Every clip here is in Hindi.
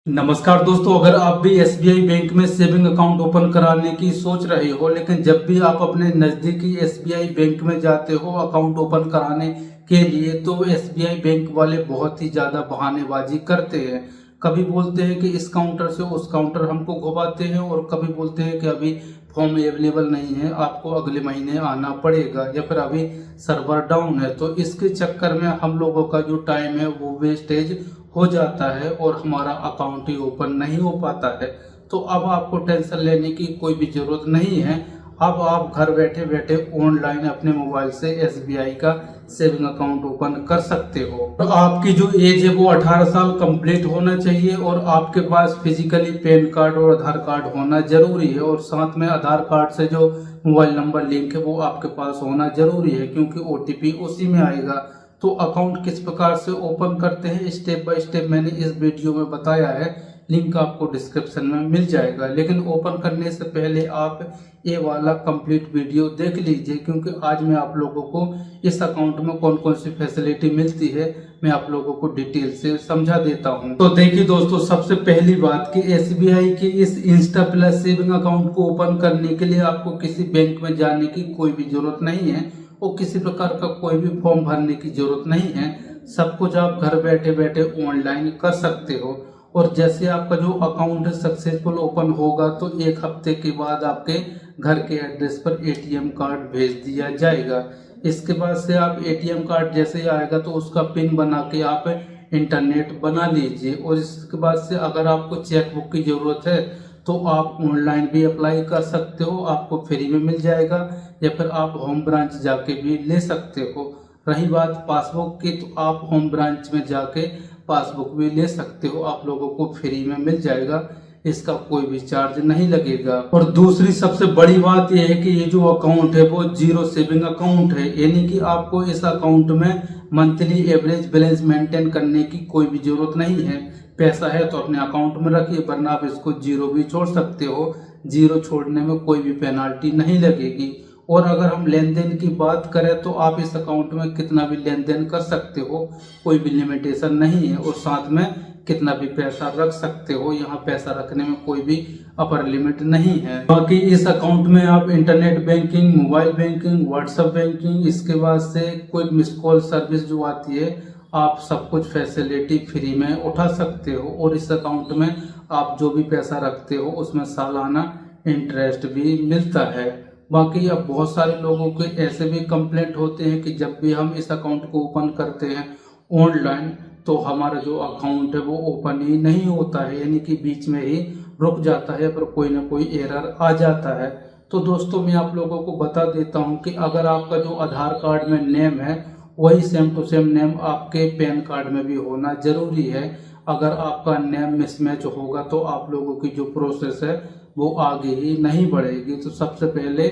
नमस्कार दोस्तों, अगर आप भी एसबीआई बैंक में सेविंग अकाउंट ओपन कराने की सोच रहे हो, लेकिन जब भी आप अपने नज़दीकी एसबीआई बैंक में जाते हो अकाउंट ओपन कराने के लिए, तो एसबीआई बैंक वाले बहुत ही ज़्यादा बहानेबाजी करते हैं। कभी बोलते हैं कि इस काउंटर से उस काउंटर हमको घुमाते हैं, और कभी बोलते हैं कि अभी फॉर्म अवेलेबल नहीं है, आपको अगले महीने आना पड़ेगा, या फिर अभी सर्वर डाउन है। तो इसके चक्कर में हम लोगों का जो टाइम है वो वेस्टेज हो जाता है और हमारा अकाउंट ही ओपन नहीं हो पाता है। तो अब आपको टेंशन लेने की कोई भी ज़रूरत नहीं है। अब आप घर बैठे बैठे ऑनलाइन अपने मोबाइल से एसबीआई का सेविंग अकाउंट ओपन कर सकते हो। तो आपकी जो एज है वो 18 साल कंप्लीट होना चाहिए, और आपके पास फिजिकली पैन कार्ड और आधार कार्ड होना जरूरी है, और साथ में आधार कार्ड से जो मोबाइल नंबर लिंक है वो आपके पास होना जरूरी है, क्योंकि ओटीपी उसी में आएगा। तो अकाउंट किस प्रकार से ओपन करते हैं स्टेप बाय स्टेप मैंने इस वीडियो में बताया है, लिंक आपको डिस्क्रिप्शन में मिल जाएगा। लेकिन ओपन करने से पहले आप ये वाला कंप्लीट वीडियो देख लीजिए, क्योंकि आज मैं आप लोगों को इस अकाउंट में कौन कौन सी फैसिलिटी मिलती है मैं आप लोगों को डिटेल से समझा देता हूं। तो देखिए दोस्तों, सबसे पहली बात कि एसबीआई के इस इंस्टा प्लस सेविंग अकाउंट को ओपन करने के लिए आपको किसी बैंक में जाने की कोई भी जरूरत नहीं है, और किसी प्रकार का कोई भी फॉर्म भरने की जरूरत नहीं है। सब कुछ आप घर बैठे बैठे ऑनलाइन कर सकते हो। और जैसे आपका जो अकाउंट सक्सेसफुल ओपन होगा, तो एक हफ्ते के बाद आपके घर के एड्रेस पर एटीएम कार्ड भेज दिया जाएगा। इसके बाद से आप एटीएम कार्ड जैसे ही आएगा तो उसका पिन बना के आप इंटरनेट बना लीजिए। और इसके बाद से अगर आपको चेकबुक की जरूरत है तो आप ऑनलाइन भी अप्लाई कर सकते हो, आपको फ्री में मिल जाएगा, या फिर आप होम ब्रांच जाके भी ले सकते हो। रही बात पासबुक की, तो आप होम ब्रांच में जाके पासबुक भी ले सकते हो, आप लोगों को फ्री में मिल जाएगा, इसका कोई भी चार्ज नहीं लगेगा। और दूसरी सबसे बड़ी बात यह है कि ये जो अकाउंट है वो जीरो सेविंग अकाउंट है, यानी कि आपको इस अकाउंट में मंथली एवरेज बैलेंस मेंटेन करने की कोई भी जरूरत नहीं है। पैसा है तो अपने अकाउंट में रखिए, वरना आप इसको जीरो भी छोड़ सकते हो। जीरो छोड़ने में कोई भी पेनाल्टी नहीं लगेगी। और अगर हम लेन देन की बात करें तो आप इस अकाउंट में कितना भी लेन देन कर सकते हो, कोई भी लिमिटेशन नहीं है। और साथ में कितना भी पैसा रख सकते हो, यहाँ पैसा रखने में कोई भी अपर लिमिट नहीं है। बाकी इस अकाउंट में आप internet banking, mobile banking, WhatsApp banking, इसके बाद से कोई मिस कॉल सर्विस जो आती है, आप सब कुछ फैसिलिटी फ्री में उठा सकते हो। और इस अकाउंट में आप जो भी पैसा रखते हो उसमें सालाना इंटरेस्ट भी मिलता है। बाकी अब बहुत सारे लोगों के ऐसे भी कंप्लेंट होते हैं कि जब भी हम इस अकाउंट को ओपन करते हैं ऑनलाइन, तो हमारा जो अकाउंट है वो ओपन ही नहीं होता है, यानी कि बीच में ही रुक जाता है, पर कोई ना कोई एरर आ जाता है। तो दोस्तों, मैं आप लोगों को बता देता हूं कि अगर आपका जो आधार कार्ड में नेम है वही सेम टू सेम नेम आपके पैन कार्ड में भी होना जरूरी है। अगर आपका नेम मिसमैच होगा तो आप लोगों की जो प्रोसेस है वो आगे ही नहीं बढ़ेगी। तो सबसे पहले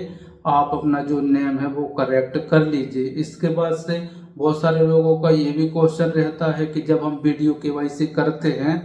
आप अपना जो नेम है वो करेक्ट कर लीजिए। इसके बाद से बहुत सारे लोगों का ये भी क्वेश्चन रहता है कि जब हम वीडियो केवाईसी करते हैं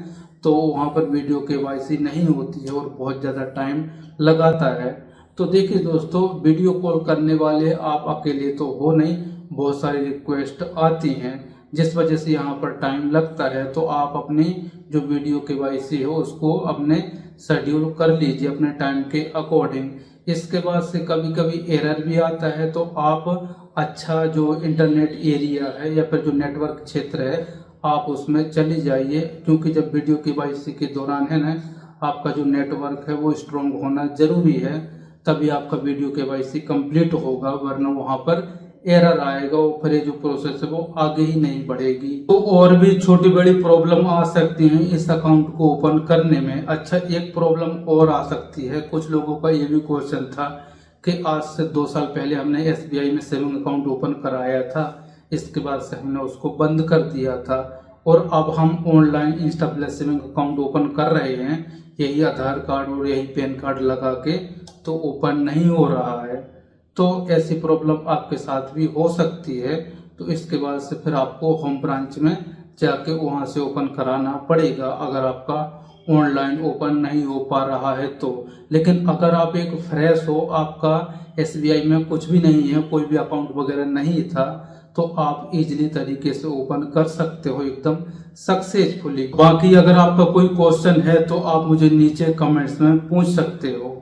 तो वहाँ पर वीडियो केवाईसी नहीं होती है और बहुत ज़्यादा टाइम लगाता है। तो देखिए दोस्तों, वीडियो कॉल करने वाले आप अकेले तो हो नहीं, बहुत सारी रिक्वेस्ट आती हैं, जिस वजह से यहाँ पर टाइम लगता है। तो आप अपनी जो वीडियो केवाईसी है उसको अपने शेड्यूल कर लीजिए अपने टाइम के अकॉर्डिंग। इसके बाद से कभी कभी एरर भी आता है, तो आप अच्छा जो इंटरनेट एरिया है या फिर जो नेटवर्क क्षेत्र है आप उसमें चली जाइए, क्योंकि जब वीडियो केवाईसी के दौरान है ना, आपका जो नेटवर्क है वो स्ट्रॉन्ग होना जरूरी है, तभी आपका वीडियो केवाईसी कंप्लीट होगा, वरना वहाँ पर एरर आएगा और फिर ये जो प्रोसेस है वो आगे ही नहीं बढ़ेगी। तो और भी छोटी बड़ी प्रॉब्लम आ सकती हैं इस अकाउंट को ओपन करने में। अच्छा, एक प्रॉब्लम और आ सकती है, कुछ लोगों का ये भी क्वेश्चन था कि आज से 2 साल पहले हमने एसबीआई में सेविंग अकाउंट ओपन कराया था, इसके बाद से हमने उसको बंद कर दिया था, और अब हम online Insta plus saving account open कर रहे हैं, यही आधार कार्ड और यही पैन कार्ड लगा के, तो ओपन नहीं हो रहा है। तो ऐसी प्रॉब्लम आपके साथ भी हो सकती है। तो इसके बाद से फिर आपको होम ब्रांच में जाके वहां से ओपन कराना पड़ेगा, अगर आपका ऑनलाइन ओपन नहीं हो पा रहा है तो। लेकिन अगर आप एक फ्रेश हो, आपका एसबीआई में कुछ भी नहीं है, कोई भी अकाउंट वगैरह नहीं था, तो तो आप इजीली तरीके से ओपन कर सकते हो एकदम सक्सेसफुली। बाकी अगर आपका कोई क्वेश्चन है तो आप मुझे नीचे कमेंट्स में पूछ सकते हो।